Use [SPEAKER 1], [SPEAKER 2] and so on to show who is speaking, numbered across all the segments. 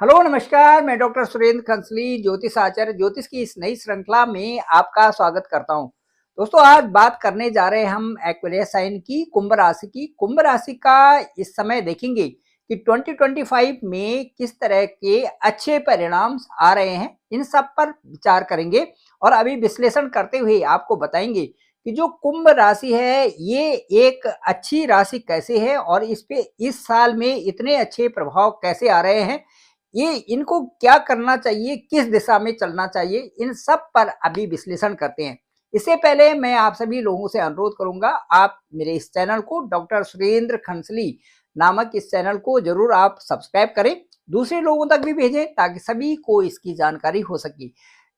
[SPEAKER 1] Hello नमस्कार, मैं doctor Surendra खंसली ज्योतिष आचार्य ज्योतिष की इस नई श्रृंखला में आपका स्वागत करता हूं। दोस्तों, आज बात करने जा रहे हैं हम एक्वेरियस साइन की, कुंभ राशि की। कुंभ राशि का इस समय देखेंगे कि 2025 में किस तरह के अच्छे परिणाम आ रहे हैं, इन सब पर विचार करेंगे और अभी विश्लेषण करते हुए आपको बताएंगे कि जो कुंभ राशि है ये एक अच्छी राशि कैसे है और इस पे इस साल में इतने अच्छे प्रभाव कैसे आ रहे हैं, ये इनको क्या करना चाहिए, किस दिशा में चलना चाहिए, इन सब पर अभी विश्लेषण करते हैं। इससे पहले मैं आप सभी लोगों से अनुरोध करूंगा, आप मेरे इस चैनल को डॉक्टर सुरेंद्र खंसली नामक इस चैनल को जरूर आप सब्सक्राइब करें, दूसरे लोगों तक भी भेजें ताकि सभी को इसकी जानकारी हो सके।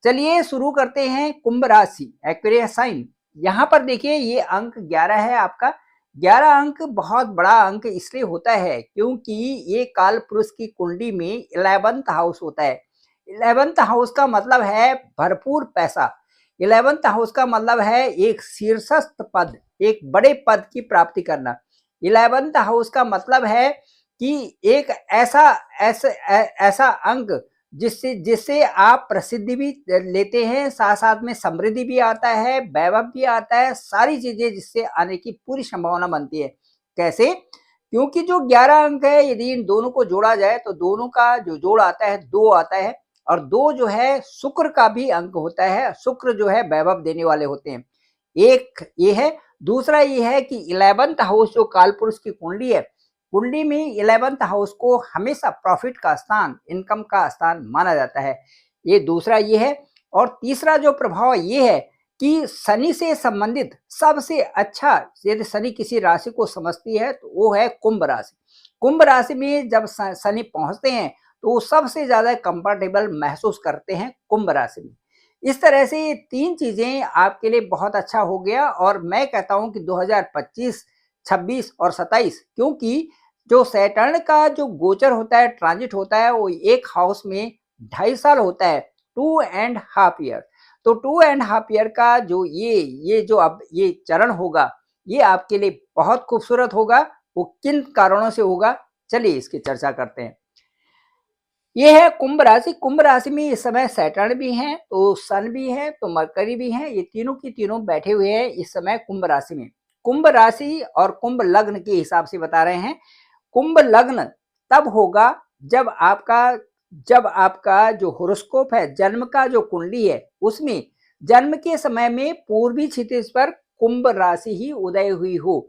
[SPEAKER 1] चलिए शुरू करते हैं। कुंभ राशि एक्वेरियस साइन, यहाँ पर देखिए ये अंक 11 है आपका। 11 अंक बहुत बड़ा अंक इसलिए होता है क्योंकि ये काल पुरुष की कुंडली में 11th हाउस होता है। 11th हाउस का मतलब है भरपूर पैसा। 11th हाउस का मतलब है एक शीर्षस्थ पद, एक बड़े पद की प्राप्ति करना। 11th हाउस का मतलब है कि एक ऐसा ऐसा ऐसा अंक जिससे जिससे आप प्रसिद्धि भी लेते हैं, साथ साथ में समृद्धि भी आता है, वैभव भी आता है, सारी चीजें जिससे आने की पूरी संभावना बनती है। कैसे? क्योंकि जो 11 अंक है, यदि इन दोनों को जोड़ा जाए तो दोनों का जो जोड़ आता है 2 आता है, और 2 जो है शुक्र का भी अंक होता है। शुक्र जो है वैभव देने वाले होते हैं। एक ये है, दूसरा ये है कि 11th हाउस जो कालपुरुष की कुंडली है, कुंडली में 11th हाउस को हमेशा प्रॉफिट का स्थान, इनकम का स्थान माना जाता है। ये दूसरा ये है। और तीसरा जो प्रभाव ये है कि शनि से संबंधित सबसे अच्छा, यदि शनि किसी राशि को समझती है तो वो है कुंभ राशि। कुंभ राशि में जब शनि पहुंचते हैं तो वो सबसे ज्यादा कंफर्टेबल महसूस करते हैं कुंभ राशि में। इस तरह से ये 3 चीजें आपके लिए बहुत अच्छा हो गया। और मैं कहता हूं कि 2025, 26 और 27, क्योंकि जो सैटर्न का जो गोचर होता है, ट्रांजिट होता है, वो एक हाउस में 2.5 साल होता है, 2.5 ईयर। तो 2.5 ईयर का जो ये जो अब ये चरण होगा, ये आपके लिए बहुत खूबसूरत होगा। वो किन कारणों से होगा, चलिए इसकी चर्चा करते हैं। ये है कुंभ राशि। कुंभ राशि में इस समय सैटर्न भी है, तो सन भी है, तो मरकरी भी है। ये तीनों की तीनों बैठे हुए हैं इस समय कुंभ राशि में। कुंभ राशि और कुंभ लग्न के हिसाब से बता रहे हैं। कुंभ लग्न तब होगा जब आपका जो होरोस्कोप है, जन्म का जो कुंडली है, उसमें जन्म के समय में पूर्वी क्षितिज पर कुंभ राशि ही उदय हुई हो।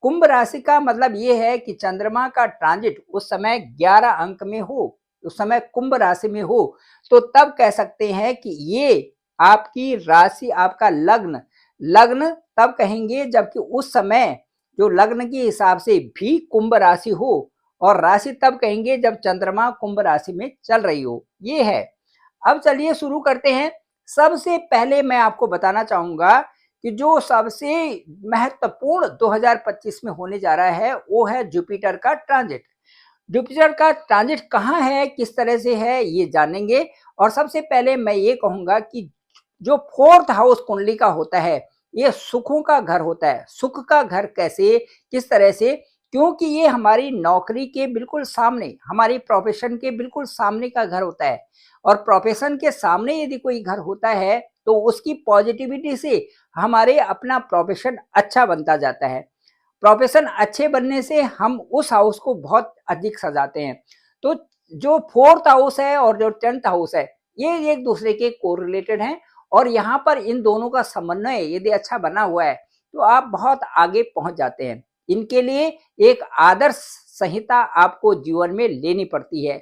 [SPEAKER 1] कुंभ राशि का मतलब यह है कि चंद्रमा का ट्रांजिट उस समय 11 अंक में हो, उस समय कुंभ राशि में हो, तो तब कह सकते हैं कि ये आपकी राशि, आपका लग्न लग्न तब कहेंगे जबकि उस समय जो लग्न के हिसाब से भी कुंभ राशि हो, और राशि तब कहेंगे जब चंद्रमा कुंभ राशि में चल रही हो। ये है। अब चलिए शुरू करते हैं। सबसे पहले मैं आपको बताना चाहूंगा कि जो सबसे महत्वपूर्ण 2025 में होने जा रहा है वो है जुपिटर का ट्रांजिट। जुपिटर का ट्रांजिट कहाँ है, किस तरह से है, ये जानेंगे। और सबसे पहले मैं ये कहूंगा कि जो 4th हाउस कुंडली का होता है, ये सुखों का घर होता है। सुख का घर कैसे, किस तरह से? क्योंकि ये हमारी नौकरी के बिल्कुल सामने, हमारी प्रोफेशन के बिल्कुल सामने का घर होता है। और प्रोफेशन के सामने यदि कोई घर होता है तो उसकी पॉजिटिविटी से हमारे अपना प्रोफेशन अच्छा बनता जाता है। प्रोफेशन अच्छे बनने से हम उस हाउस को बहुत अधिक सजाते हैं। तो जो 4th हाउस है और जो 10th हाउस है, ये एक दूसरे के कोरिलेटेड हैं। और यहाँ पर इन दोनों का समन्वय यदि अच्छा बना हुआ है तो आप बहुत आगे पहुंच जाते हैं। इनके लिए एक आदर्श संहिता आपको जीवन में लेनी पड़ती है।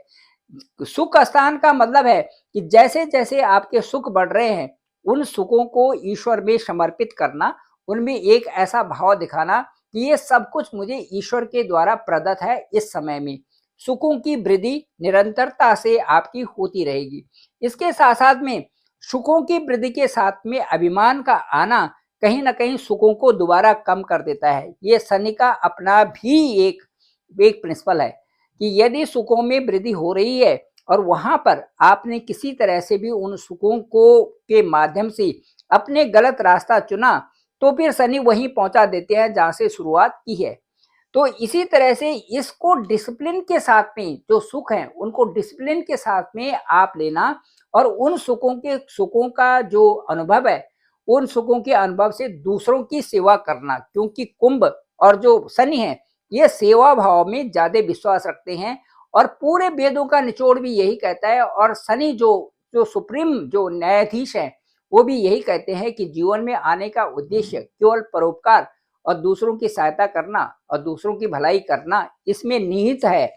[SPEAKER 1] सुख स्थान का मतलब है कि जैसे जैसे आपके सुख बढ़ रहे हैं, उन सुखों को ईश्वर में समर्पित करना, उनमें एक ऐसा भाव दिखाना कि ये सब कुछ मुझे ईश्वर के द्वारा प्रदत्त है। इस समय में सुखों की वृद्धि निरंतरता से आपकी होती रहेगी। इसके साथ साथ में सुखों की वृद्धि के साथ में अभिमान का आना कहीं ना कहीं सुखों को दोबारा कम कर देता है। ये शनि का अपना भी एक एक प्रिंसिपल है कि यदि सुखों में वृद्धि हो रही है और वहां पर आपने किसी तरह से भी उन सुखों को के माध्यम से अपने गलत रास्ता चुना, तो फिर शनि वहीं पहुंचा देते हैं जहां से शुरुआत की है। तो इसी तरह से इसको डिसिप्लिन के साथ में जो सुख है उनको डिसिप्लिन के साथ में आप लेना और उन सुखों का जो अनुभव है उन सुखों के अनुभव से दूसरों की सेवा करना, क्योंकि कुंभ और जो शनि है ये सेवा भाव में ज्यादा विश्वास रखते हैं और पूरे वेदों का निचोड़ भी यही कहता है। और शनि जो जो सुप्रीम जो न्यायाधीश है वो भी यही कहते हैं कि जीवन में आने का उद्देश्य केवल परोपकार और दूसरों की सहायता करना और दूसरों की भलाई करना इसमें निहित है।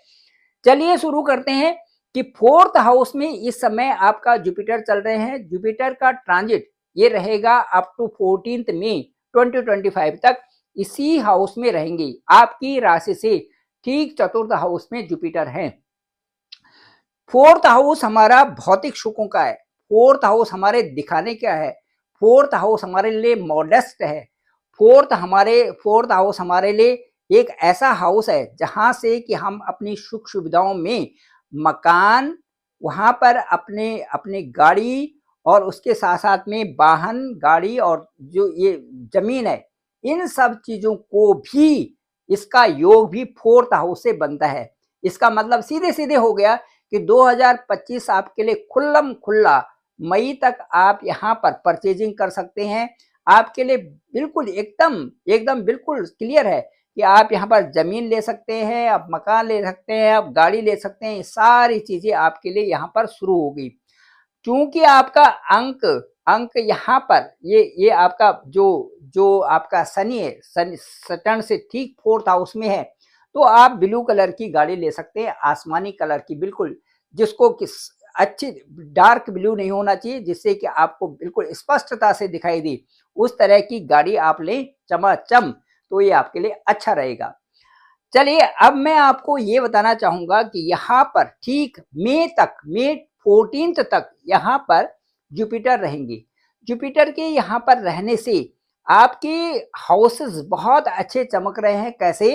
[SPEAKER 1] चलिए शुरू करते हैं कि फोर्थ हाउस में इस समय आपका जुपिटर चल रहे हैं। जुपिटर का ट्रांजिट ये रहेगा अप टू 14 मई 2025 तक इसी हाउस में रहेंगे। आपकी राशि से ठीक चतुर्थ हाउस में जुपिटर है। फोर्थ हाउस हमारा भौतिक सुखों का है। फोर्थ हाउस हमारे दिखाने का है। फोर्थ हाउस हमारे लिए मॉडेस्ट है। फोर्थ हाउस हमारे लिए एक ऐसा हाउस है जहां से कि हम अपनी सुख सुविधाओं में मकान, वहां पर अपने अपने गाड़ी और उसके साथ साथ में वाहन, गाड़ी और जो ये जमीन है इन सब चीजों को भी इसका योग भी फोर्थ हाउस से बनता है। इसका मतलब सीधे सीधे हो गया कि 2025 आपके लिए खुल्लम खुल्ला मई तक आप यहाँ पर परचेजिंग कर सकते हैं। आपके लिए बिल्कुल एकदम एकदम बिल्कुल क्लियर है कि आप यहाँ पर जमीन ले सकते हैं, आप मकान ले सकते हैं, आप गाड़ी ले सकते हैं। सारी चीजें आपके लिए यहाँ पर शुरू हो गई। क्योंकि आपका अंक अंक यहाँ पर ये आपका जो जो आपका शनि है, शनि सटर्न से ठीक फोर्थ हाउस में है, तो आप ब्लू कलर की गाड़ी ले सकते हैं, आसमानी कलर की, बिल्कुल जिसको किस अच्छी डार्क ब्लू नहीं होना चाहिए जिससे कि आपको बिल्कुल स्पष्टता से दिखाई दे, उस तरह की गाड़ी आप लें चमाचम, तो ये आपके लिए अच्छा रहेगा। चलिए अब मैं आपको ये बताना चाहूंगा कि यहाँ पर ठीक मई 14 तक यहाँ पर जुपिटर रहेंगे। जुपिटर के यहाँ पर रहने से आपके हाउसेस बहुत अच्छे चमक रहे हैं। कैसे?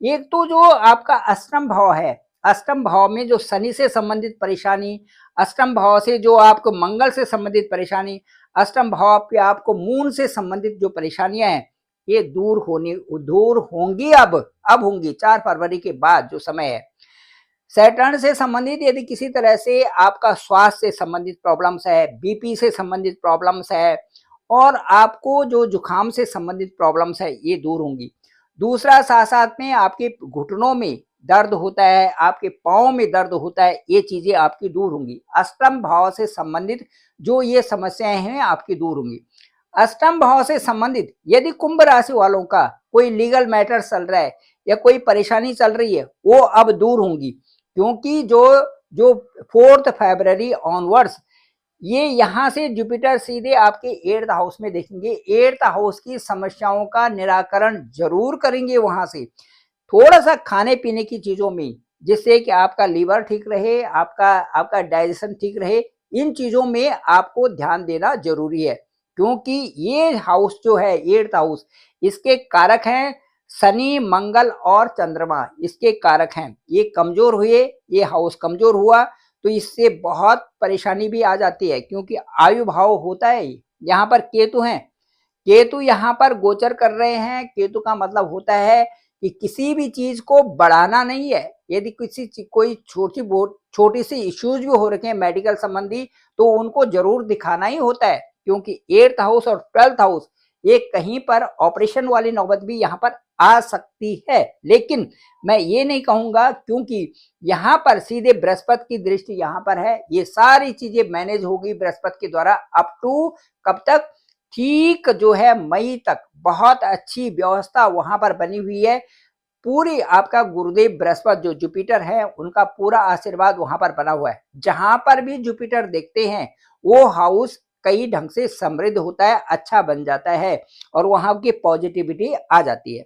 [SPEAKER 1] एक तो जो आपका अष्टम भाव है, अष्टम भाव में जो शनि से संबंधित परेशानी, अष्टम भाव से जो आपको मंगल से संबंधित परेशानी, अष्टम भाव पे आपको मून से संबंधित जो परेशानियां हैं ये दूर होंगी। अब होंगी 4 फरवरी के बाद जो समय है। सैटर्न से संबंधित यदि किसी तरह से आपका स्वास्थ्य से संबंधित प्रॉब्लम्स है, बीपी से संबंधित प्रॉब्लम्स है और आपको जो जुकाम से संबंधित प्रॉब्लम्स है ये दूर होंगी। दूसरा साथ साथ में आपके घुटनों में दर्द होता है, आपके पाँव में दर्द होता है, ये चीजें आपकी दूर होंगी। अष्टम भाव से संबंधित जो ये समस्याएं हैं आपकी दूर होंगी। अष्टम भाव से संबंधित यदि कुंभ राशि वालों का कोई लीगल मैटर चल रहा है या कोई परेशानी चल रही है वो अब दूर होंगी, क्योंकि जो जो 4 फरवरी ऑनवर्ड्स ये यहाँ से जुपिटर सीधे आपके 8th हाउस में देखेंगे। 8th हाउस की समस्याओं का निराकरण जरूर करेंगे वहां से, थोड़ा सा खाने पीने की चीजों में, जिससे कि आपका लीवर ठीक रहे, आपका आपका डाइजेशन ठीक रहे। इन चीजों में आपको ध्यान देना जरूरी है, क्योंकि ये हाउस जो है 8th हाउस इसके कारक हैं शनि, मंगल और चंद्रमा, इसके कारक हैं। ये कमजोर हुए, ये हाउस कमजोर हुआ तो इससे बहुत परेशानी भी आ जाती है, क्योंकि आयु भाव होता है। यहाँ पर केतु हैं, केतु यहाँ पर गोचर कर रहे हैं। केतु का मतलब होता है कि किसी भी चीज को बढ़ाना नहीं है। यदि कोई छोटी सी इश्यूज भी हो रखे हैं मेडिकल संबंधी तो उनको जरूर दिखाना ही होता है, क्योंकि 8th हाउस और 12th हाउस ये कहीं पर ऑपरेशन वाली नौबत भी यहाँ पर आ सकती है। लेकिन मैं ये नहीं कहूंगा, क्योंकि यहाँ पर सीधे बृहस्पति की दृष्टि यहाँ पर है। ये सारी चीजें मैनेज होगी बृहस्पति के द्वारा अप टू कब तक, ठीक जो है मई तक। बहुत अच्छी व्यवस्था वहां पर बनी हुई है। पूरी आपका गुरुदेव बृहस्पति जो जुपिटर है उनका पूरा आशीर्वाद वहां पर बना हुआ है। जहां पर भी जुपिटर देखते हैं वो हाउस कई ढंग से समृद्ध होता है, अच्छा बन जाता है और वहां की पॉजिटिविटी आ जाती है।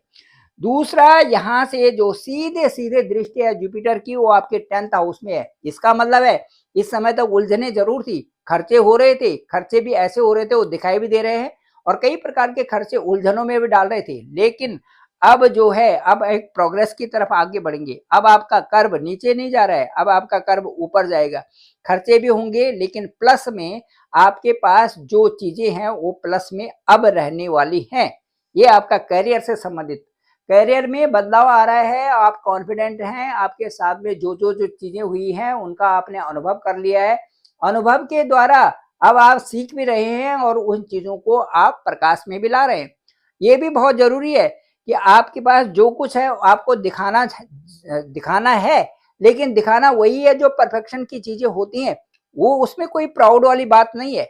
[SPEAKER 1] दूसरा, यहाँ से जो सीधे सीधे दृष्टि है जुपिटर की वो आपके 10th हाउस में है। इसका मतलब है इस समय तक उलझने जरूर थी, खर्चे हो रहे थे, खर्चे भी ऐसे हो रहे थे वो दिखाई भी दे रहे हैं और कई प्रकार के खर्चे उलझनों में भी डाल रहे थे। लेकिन अब जो है अब एक प्रोग्रेस की तरफ आगे बढ़ेंगे। अब आपका कर्व नीचे नहीं जा रहा है, अब आपका कर्व ऊपर जाएगा। खर्चे भी होंगे लेकिन प्लस में आपके पास जो चीजें हैं वो प्लस में अब रहने वाली हैं। ये आपका करियर से संबंधित। करियर में बदलाव आ रहा है, आप कॉन्फिडेंट हैं, आपके साथ में जो चीजें हुई हैं उनका आपने अनुभव कर लिया है। अनुभव के द्वारा अब आप सीख भी रहे हैं और उन चीजों को आप प्रकाश में भी ला रहे हैं। ये भी बहुत जरूरी है कि आपके पास जो कुछ है आपको दिखाना है, लेकिन दिखाना वही है जो परफेक्शन की चीजें होती हैं। वो उसमें कोई प्राउड वाली बात नहीं है,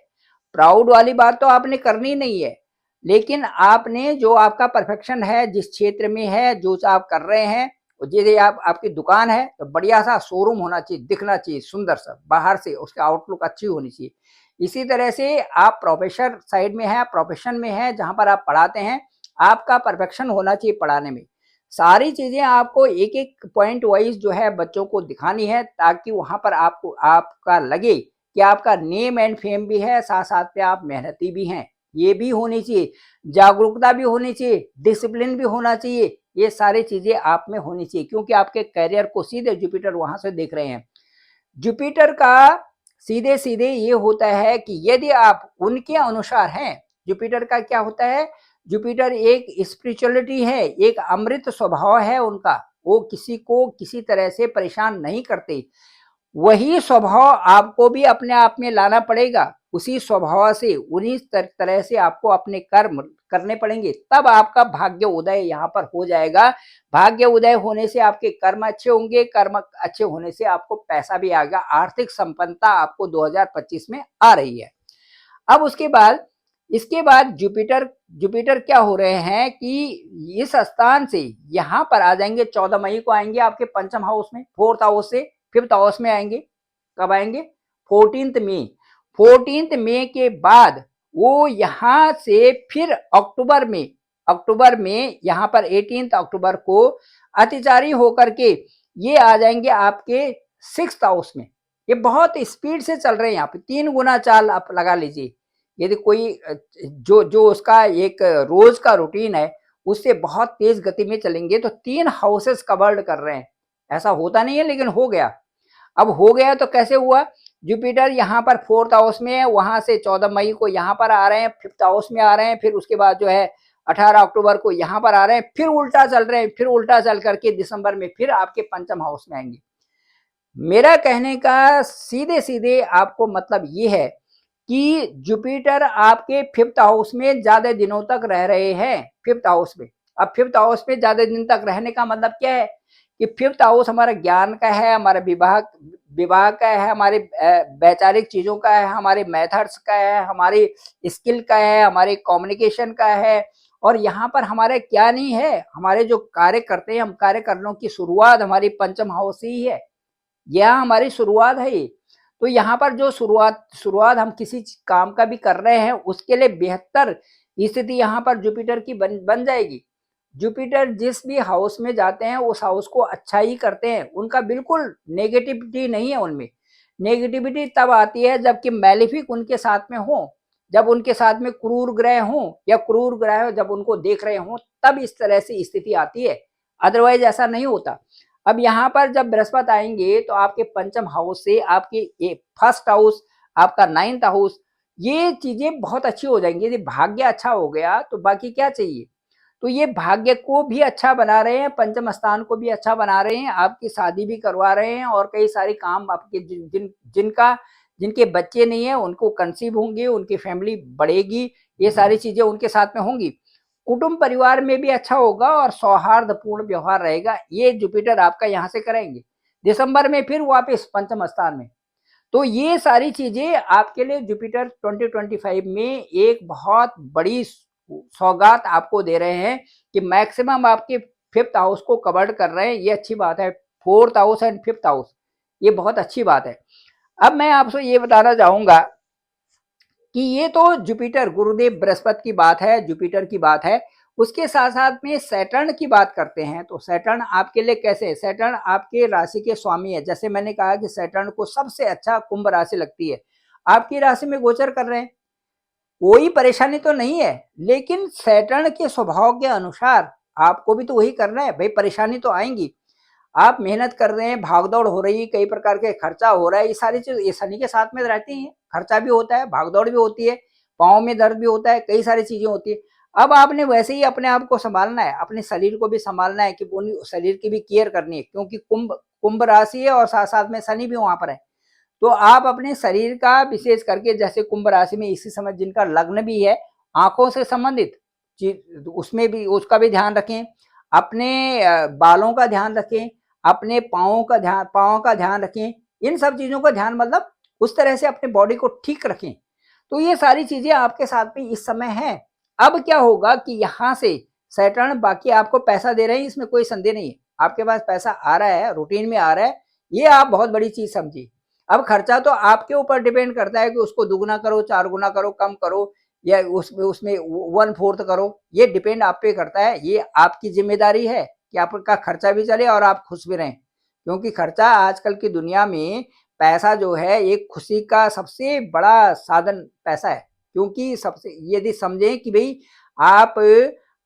[SPEAKER 1] प्राउड वाली बात तो आपने करनी नहीं है, लेकिन आपने जो आपका परफेक्शन है, जिस क्षेत्र में है, जो आप कर रहे हैं, जैसे आपकी दुकान है तो बढ़िया सा शोरूम होना चाहिए, दिखना चाहिए सुंदर सा, बाहर से उसकी आउटलुक अच्छी होनी चाहिए। इसी तरह से आप प्रोफेसर साइड में है, प्रोफेशन में है, जहां पर आप पढ़ाते हैं, आपका परफेक्शन होना चाहिए पढ़ाने में। सारी चीजें आपको एक एक पॉइंट वाइज जो है बच्चों को दिखानी है, ताकि वहां पर आपको आपका लगे कि आपका नेम एंड फेम भी है, साथ साथ पे आप मेहनती भी हैं। ये भी होनी चाहिए, जागरूकता भी होनी चाहिए, डिसिप्लिन भी होना चाहिए। ये सारी चीजें आप में होनी चाहिए, क्योंकि आपके करियर को सीधे जुपिटर वहां से देख रहे हैं। जुपिटर का सीधे सीधे ये होता है कि यदि आप उनके अनुसार हैं, जुपिटर का क्या होता है, जुपिटर एक स्पिरिचुअलिटी है, एक अमृत स्वभाव है उनका। वो किसी को किसी तरह से परेशान नहीं करते। वही स्वभाव आपको भी अपने आप में लाना पड़ेगा। उसी स्वभाव से, उन्हीं तरह से आपको अपने कर्म करने पड़ेंगे, तब आपका भाग्य उदय यहाँ पर हो जाएगा। भाग्य उदय होने से आपके कर्म अच्छे होंगे, कर्म अच्छे होने से आपको पैसा भी आएगा, आर्थिक संपन्नता आपको 2025 में आ रही है। अब उसके बाद, इसके बाद जुपिटर जुपिटर क्या हो रहे हैं कि इस स्थान से यहाँ पर आ जाएंगे, 14 मई को आएंगे आपके पंचम हाउस में, फोर्थ हाउस से फिफ्थ हाउस में आएंगे। कब आएंगे? 14 मई। 14 मई के बाद वो यहाँ से फिर अक्टूबर में यहाँ पर 18 अक्टूबर को अतिचारी होकर के ये आ जाएंगे आपके 6th हाउस में। ये बहुत स्पीड से चल रहे हैं, यहाँ पे 3 गुना चाल आप लगा लीजिए। यदि कोई जो जो उसका एक रोज का रूटीन है, उससे बहुत तेज गति में चलेंगे तो 3 हाउसेस कवर्ड कर रहे हैं। ऐसा होता नहीं है, लेकिन हो गया। अब हो गया तो कैसे हुआ? जुपिटर यहाँ पर 4th हाउस में है, वहां से 14 मई को यहाँ पर आ रहे हैं, 5th हाउस में आ रहे हैं, फिर उसके बाद जो है 18 अक्टूबर को यहाँ पर आ रहे हैं, फिर उल्टा चल रहे हैं, फिर उल्टा चल करके दिसंबर में फिर आपके पंचम हाउस में आएंगे। मेरा कहने का सीधे सीधे आपको मतलब ये है कि जुपिटर आपके 5th हाउस में ज्यादा दिनों तक रह रहे हैं, 5th हाउस में। अब 5th हाउस में ज्यादा दिन तक रहने का मतलब क्या है कि 5th हाउस हमारा ज्ञान का है, हमारा विवाह का है, हमारे वैचारिक चीजों का है, हमारे मेथड्स का है, हमारी स्किल का है, हमारे कम्युनिकेशन का है। और यहाँ पर हमारे क्या नहीं है, हमारे जो कार्य करते हैं, हम कार्य करने की शुरुआत हमारी पंचम हाउस से ही है। यह हमारी शुरुआत है ये। तो यहाँ पर जो शुरुआत हम किसी काम का भी कर रहे हैं, उसके लिए बेहतर स्थिति यहाँ पर जुपिटर की बन जाएगी। जुपिटर जिस भी हाउस में जाते हैं उस हाउस को अच्छा ही करते हैं, उनका बिल्कुल नेगेटिविटी नहीं है उनमें। नेगेटिविटी तब आती है जबकि मैलेफिक उनके साथ में हो, जब उनके साथ में क्रूर ग्रह हो, या क्रूर ग्रह जब उनको देख रहे हो, तब इस तरह से स्थिति आती है, अदरवाइज ऐसा नहीं होता। अब यहाँ पर जब बृहस्पति आएंगे तो आपके पंचम हाउस से आपके 1st हाउस, आपका 9th हाउस, ये चीजें बहुत अच्छी हो जाएंगी। यदि भाग्य अच्छा हो गया तो बाकी क्या चाहिए। तो ये भाग्य को भी अच्छा बना रहे हैं, पंचम स्थान को भी अच्छा बना रहे हैं, आपकी शादी भी करवा रहे हैं, और कई सारे काम आपके जिनके बच्चे नहीं है उनको कंसीव होंगे, उनकी फैमिली बढ़ेगी, ये सारी चीजें उनके साथ में होंगी। कुटुंब परिवार में भी अच्छा होगा और सौहार्दपूर्ण व्यवहार रहेगा। ये जुपिटर आपका यहाँ से करेंगे। दिसंबर में फिर वापस पंचम स्थान में। तो ये सारी चीजें आपके लिए जुपिटर 2025 में एक बहुत बड़ी सौगात आपको दे रहे हैं कि मैक्सिमम आपके 5th हाउस को कवर्ड कर रहे हैं। ये अच्छी बात है। 4th house and 5th house, ये बहुत अच्छी बात है। अब मैं आपसे ये बताना चाहूंगा कि ये तो जुपिटर गुरुदेव बृहस्पति की बात है, जुपिटर की बात है। उसके साथ साथ में सैटर्न की बात करते हैं तो सैटर्न आपके लिए कैसे है? सैटर्न आपके राशि के स्वामी है। जैसे मैंने कहा कि सैटर्न को सबसे अच्छा कुंभ राशि लगती है, आपकी राशि में गोचर कर रहे हैं, कोई परेशानी तो नहीं है। लेकिन सैटर्न के स्वभाव के अनुसार आपको भी तो वही करना है भाई, परेशानी तो आएंगी। आप मेहनत कर रहे हैं, भागदौड़ हो रही है, कई प्रकार के खर्चा हो रहा है, ये सारी चीज ये शनि के साथ में रहती हैं। खर्चा भी होता है, भागदौड़ भी होती है, पाँव में दर्द भी होता है, कई सारी चीजें होती है। अब आपने वैसे ही अपने आप को संभालना है, अपने शरीर को भी संभालना है कि पूरी शरीर की भी केयर करनी है, क्योंकि कुंभ कुंभ राशि है और साथ-साथ में शनि भी वहाँ पर है। तो आप अपने शरीर का विशेष करके जैसे कुंभ राशि में इसी समय जिनका लग्न भी है, आँखों से संबंधित चीज़ उसमें भी उसका भी ध्यान रखें, अपने बालों का ध्यान रखें, अपने पाँव का ध्यान रखें। इन सब चीज़ों का ध्यान मतलब उस तरह से अपने बॉडी को ठीक रखें। तो ये सारी चीज़ें आपके साथ में इस समय हैं। अब क्या होगा कि यहाँ से सैटर्न बाकी आपको पैसा दे रहे हैं, इसमें कोई संदेह नहीं है। आपके पास पैसा आ रहा है, रूटीन में आ रहा है, ये आप बहुत बड़ी चीज़ समझिए। अब खर्चा तो आपके ऊपर डिपेंड करता है कि उसको दुगना करो, 4 गुना करो, कम करो या उसमें उसमें 1/4 करो, ये डिपेंड आप पे करता है। ये आपकी ज़िम्मेदारी है कि आपका खर्चा भी चले और आप खुश भी रहें। क्योंकि खर्चा आजकल की दुनिया में पैसा जो है एक खुशी का सबसे बड़ा साधन पैसा है। क्योंकि सबसे यदि समझें कि भई आप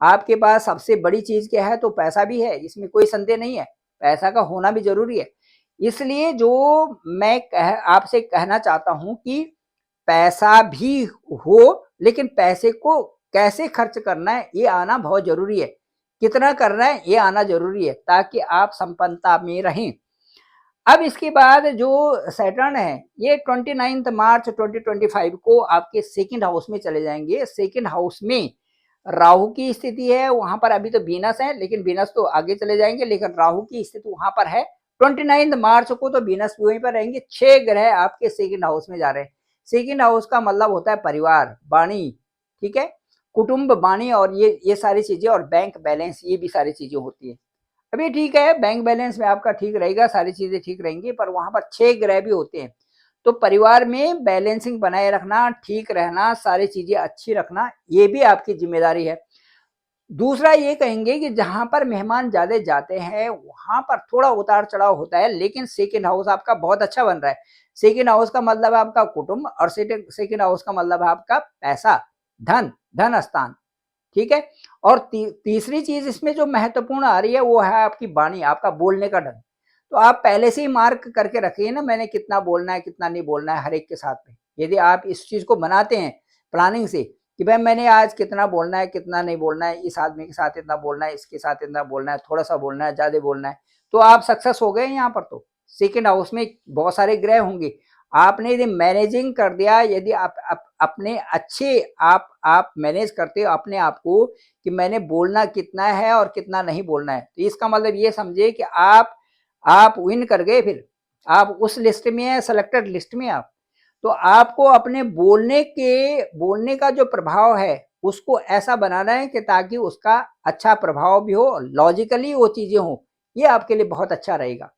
[SPEAKER 1] आपके पास सबसे बड़ी चीज़ क्या है तो पैसा भी है, इसमें कोई संदेह नहीं है। पैसा का होना भी ज़रूरी है। इसलिए जो मैं आपसे कहना चाहता हूँ कि पैसा भी हो, लेकिन पैसे को कैसे खर्च करना है, ये आना बहुत ज़रूरी है। कितना करना है, ये आना ज़रूरी है, ताकि आप संपन्नता में रहें। अब इसके बाद जो सैटर्न है, ये 29 मार्च 2025 को आपके सेकंड हाउस में चले जाएँगे। सेकंड हाउस में राहु की स्थिति है, वहाँ पर अभी तो वीनस है, लेकिन वीनस तो आगे चले जाएँगे, लेकिन राहु की स्थिति वहाँ पर है। 29 मार्च को तो वीनस भी वहीं पर रहेंगे। 6 ग्रह आपके सेकंड हाउस में जा रहे हैं। सेकंड हाउस का मतलब होता है परिवार, वाणी, ठीक है? कुटुंब, वाणी और ये सारी चीज़ें और बैंक बैलेंस ये भी सारी चीज़ें होती हैं। अभी ठीक है, बैंक बैलेंस में आपका ठीक रहेगा, सारी चीज़ें ठीक रहेंगी, पर वहाँ पर 6 ग्रह भी होते हैं। तो परिवार में बैलेंसिंग बनाए रखना, ठीक रहना, सारी चीज़ें अच्छी रखना, ये भी आपकी ज़िम्मेदारी है। दूसरा ये कहेंगे कि जहाँ पर मेहमान ज़्यादा जाते हैं, वहाँ पर थोड़ा उतार-चढ़ाव होता है, लेकिन सेकंड हाउस आपका बहुत अच्छा बन रहा है। सेकंड हाउस का मतलब है आपका कुटुंब और सेकंड हाउस का मतलब है आपका पैसा, धन, धन स्थान। ठीक है? और तीसरी चीज़ इसमें जो महत्वपूर्ण आ रही है वो है आपकी वाणी, आपका बोलने का ढंग। तो आप पहले से ही मार्क करके रखिए ना मैंने कितना बोलना है, कितना नहीं बोलना है हर एक के साथ में। यदि आप इस चीज़ को बनाते हैं प्लानिंग से कि भाई मैंने आज कितना बोलना है, कितना नहीं बोलना है, इस आदमी के साथ इतना बोलना है, इसके साथ इतना बोलना है, थोड़ा-सा बोलना है, ज़्यादा बोलना है, तो आप सक्सेस हो गए यहाँ पर तो। सेकंड हाउस में बहुत सारे ग्रह होंगे। आपने यदि मैनेजिंग कर दिया, यदि आप अपने अच्छे आप मैनेज करते हो अपने आप को कि मैंने बोलना कितना है और कितना नहीं बोलना है। तो इसका मतलब ये समझिए कि आप विन कर गए फिर। आप उस लिस्ट में हैं, सेलेक्टेड लिस्ट में आप। तो आपको अपने बोलने का जो प्रभाव है, उसको ऐसा बनाना है कि ताकि उसका अच्छा प्रभाव भी हो, लॉजिकली वो चीज़ें हों। ये आपके लिए बहुत अच्छा रहेगा।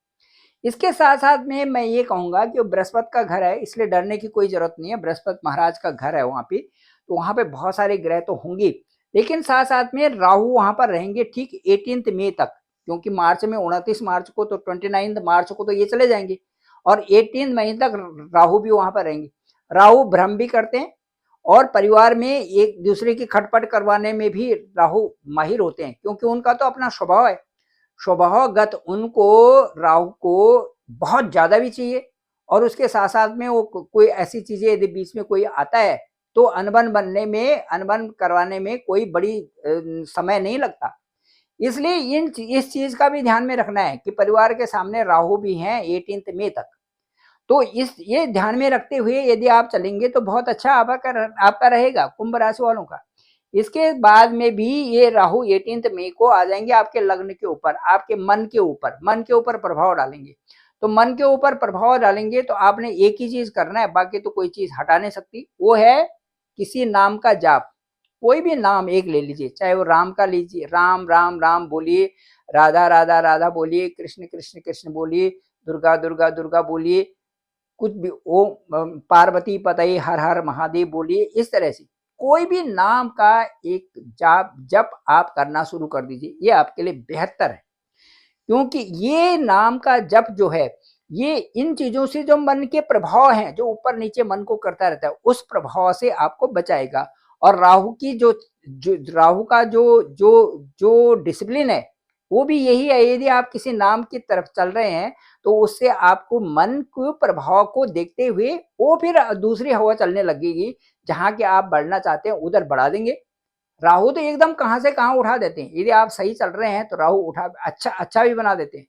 [SPEAKER 1] इसके साथ-साथ में मैं ये कहूँगा कि वो बृहस्पति का घर है, इसलिए डरने की कोई ज़रूरत नहीं है। बृहस्पति महाराज का घर है वहाँ पे, तो वहाँ पे बहुत सारे ग्रह तो होंगे। लेकिन साथ-साथ में राहु वहाँ पर रहेंगे ठीक 18 मई तक, क्योंकि मार्च में 29 मार्च को तो 29 मार्च को तो ये चले जाएँगे और 18 मई तक राहु भी वहाँ पर रहेंगे। राहु भ्रम भी करते हैं और परिवार में एक-दूसरे की खटपट करवाने में भी राहु माहिर होते हैं, क्योंकि उनका तो अपना स्वभाव है। स्वभावगत उनको राहु को बहुत ज़्यादा भी चाहिए और उसके साथ-साथ में वो कोई ऐसी चीज़ें यदि बीच में कोई आता है, तो अनबन करवाने में कोई बड़ी समय नहीं लगता। इसलिए इस चीज़ का भी ध्यान में रखना है कि परिवार के सामने राहु भी हैं 18 मई तक। तो इस ये ध्यान में रखते हुए यदि आप चलेंगे तो बहुत अच्छा आपका रहेगा कुंभ राशि वालों का। इसके बाद में भी ये राहु 18 मई को आ जाएँगे आपके लग्न के ऊपर, आपके मन के ऊपर प्रभाव डालेंगे। तो मन के ऊपर प्रभाव डालेंगे तो आपने एक ही चीज़ करना है, बाकी तो कोई चीज़ हटा नहीं सकती, वो है किसी नाम का जाप। कोई भी नाम एक ले लीजिए, चाहे वो राम का लीजिए, राम, राम, राम बोलिए, राधा, राधा, राधा बोलिए, कृष्ण, कृष्ण, कृष्ण बोलिए, दुर्गा, दुर्गा, दुर्गा बोलिए, कुछ भी ओम पार्वती पतये हर हर महादेव बोलिए, इस तरह से कोई भी नाम का एक जाप जप आप करना शुरू कर दीजिए, ये आपके लिए बेहतर है। क्योंकि ये नाम का जप जो है, ये इन चीज़ों से जो मन के प्रभाव हैं, जो ऊपर-नीचे मन को करता रहता है, उस प्रभाव से आपको बचाएगा। और राहु की जो राहु का जो डिसिप्लिन है, वो भी यही है, यदि आप किसी नाम की तरफ चल रहे हैं, तो उससे आपको मन के प्रभाव को देखते हुए वो फिर दूसरी हवा चलने लगेगी, जहाँ के आप बढ़ना चाहते हैं, उधर बढ़ा देंगे। राहु तो एकदम कहाँ से कहाँ उठा देते हैं। यदि आप सही चल रहे हैं तो राहु उठा अच्छा अच्छा भी बना देते हैं।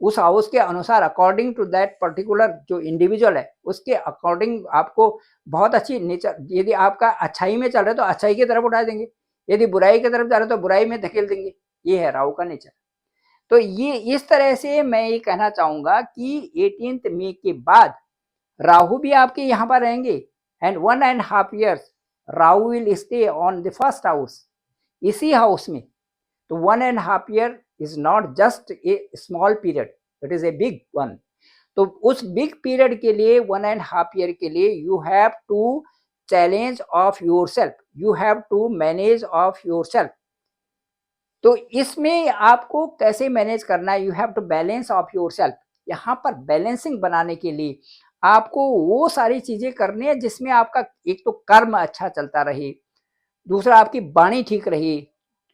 [SPEAKER 1] उस हाउस के अनुसार अकॉर्डिंग टू दैट पर्टिकुलर जो इंडिविजुअल है उसके अकॉर्डिंग आपको बहुत अच्छी नेचर, यदि आपका अच्छाई में चल रहा है तो अच्छाई की तरफ उठा देंगे, यदि बुराई की तरफ जा रहे हो तो बुराई में धकेल देंगे। ये है राहु का नेचर। तो ये इस तरह से मैं ये कहना चाहूंगा कि 18 मई के बाद राहु भी आपके यहाँ पर रहेंगे and 1.5 years Rahu will stay on the first house, इसी हाउस में। तो 1.5 year is not just a small period, it is a big one. तो उस बिग पीरियड के लिए 1.5 year के लिए you have to challenge of yourself, you have to manage of yourself. तो इसमें आपको कैसे मैनेज करना है, you have to balance of yourself. यहाँ पर बैलेंसिंग बनाने के लिए आपको वो सारी चीजें करनी है जिसमें आपका एक तो कर्म अच्छा चलता रहे, दूसरा आपकी वाणी ठीक रहे,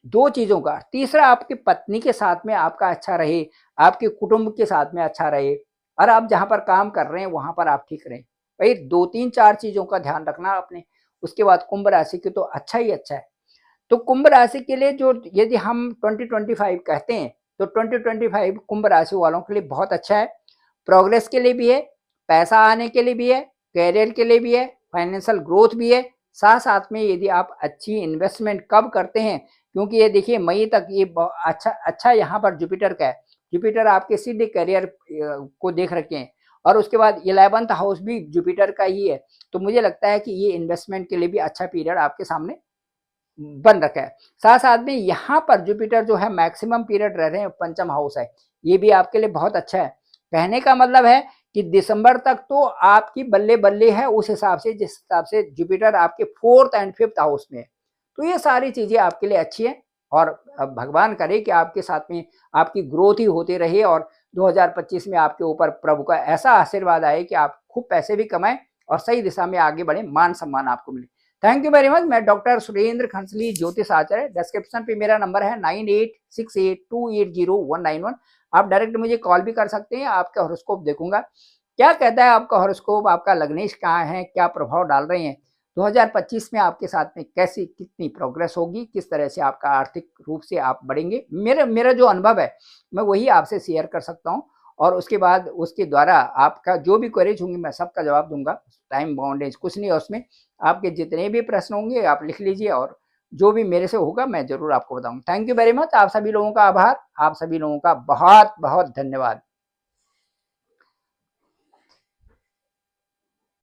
[SPEAKER 1] दो चीजों का, तीसरा आपकी पत्नी के साथ में आपका अच्छा रहे, आपके कुटुंब के साथ में अच्छा रहे, और आप जहां पर काम कर रहे हैं वहां पर आप ठीक रहें। भाई दो तीन चार चीजों का ध्यान रखना आपने। उसके बाद कुंभ राशि की तो अच्छा ही अच्छा है। तो कुंभ राशि के लिए जो यदि हम 2025 कहते हैं तो 2025 कुंभ राशि वालों के लिए बहुत अच्छा है। प्रोग्रेस के लिए भी है, पैसा आने के लिए भी है, कैरियर के लिए भी है, फाइनेंशियल ग्रोथ भी है। साथ साथ में यदि आप अच्छी इन्वेस्टमेंट कब करते हैं, क्योंकि ये देखिए मई तक ये अच्छा अच्छा यहाँ पर जुपिटर का है। जुपिटर आपके सीधे करियर को देख रखे हैं और उसके बाद 11th हाउस भी जुपिटर का ही है। तो मुझे लगता है कि ये इन्वेस्टमेंट के लिए भी अच्छा पीरियड आपके सामने बन रखा है। साथ साथ में यहाँ पर जुपिटर जो है मैक्सिमम पीरियड रह रहे हैं, पंचम हाउस है, ये भी आपके लिए बहुत अच्छा है। कहने का मतलब है कि दिसंबर तक तो आपकी बल्ले बल्ले है, उस हिसाब से जिस हिसाब से जुपिटर आपके 4th एंड 5th हाउस में है। तो ये सारी चीजें आपके लिए अच्छी है और भगवान करे कि आपके साथ में आपकी ग्रोथ ही होती रहे और 2025 में आपके ऊपर प्रभु का ऐसा आशीर्वाद आए कि आप खूब पैसे भी कमाएं और सही दिशा में आगे बढ़े, मान सम्मान आपको मिले। Thank you very much. मैं डॉक्टर सुरेंद्र खंसली, ज्योतिष आचार्य। डिस्क्रिप्शन पे मेरा नंबर है 9868280191। आप डायरेक्ट मुझे कॉल भी कर सकते हैं, आपका हॉरोस्कोप देखूंगा। क्या कहता है आपका हॉरोस्कोप, आपका लग्नेश कहाँ है, क्या प्रभाव डाल रहे हैं, 2025 में आपके साथ में कैसी कितनी प्रोग्रेस होगी, किस तरह से आपका आर्थिक रूप से आप बढ़ेंगे। मेरा जो अनुभव है मैं वही आपसे शेयर कर सकता हूँ और उसके बाद उसके द्वारा आपका जो भी क्वेरीज होंगी मैं सबका जवाब दूंगा। टाइम बाउंडेज कुछ नहीं है उसमें। आपके जितने भी प्रश्न होंगे आप लिख लीजिए और जो भी मेरे से होगा मैं जरूर आपको बताऊंगा। Thank you very much. आप सभी लोगों का आभार, आप सभी लोगों का बहुत बहुत धन्यवाद।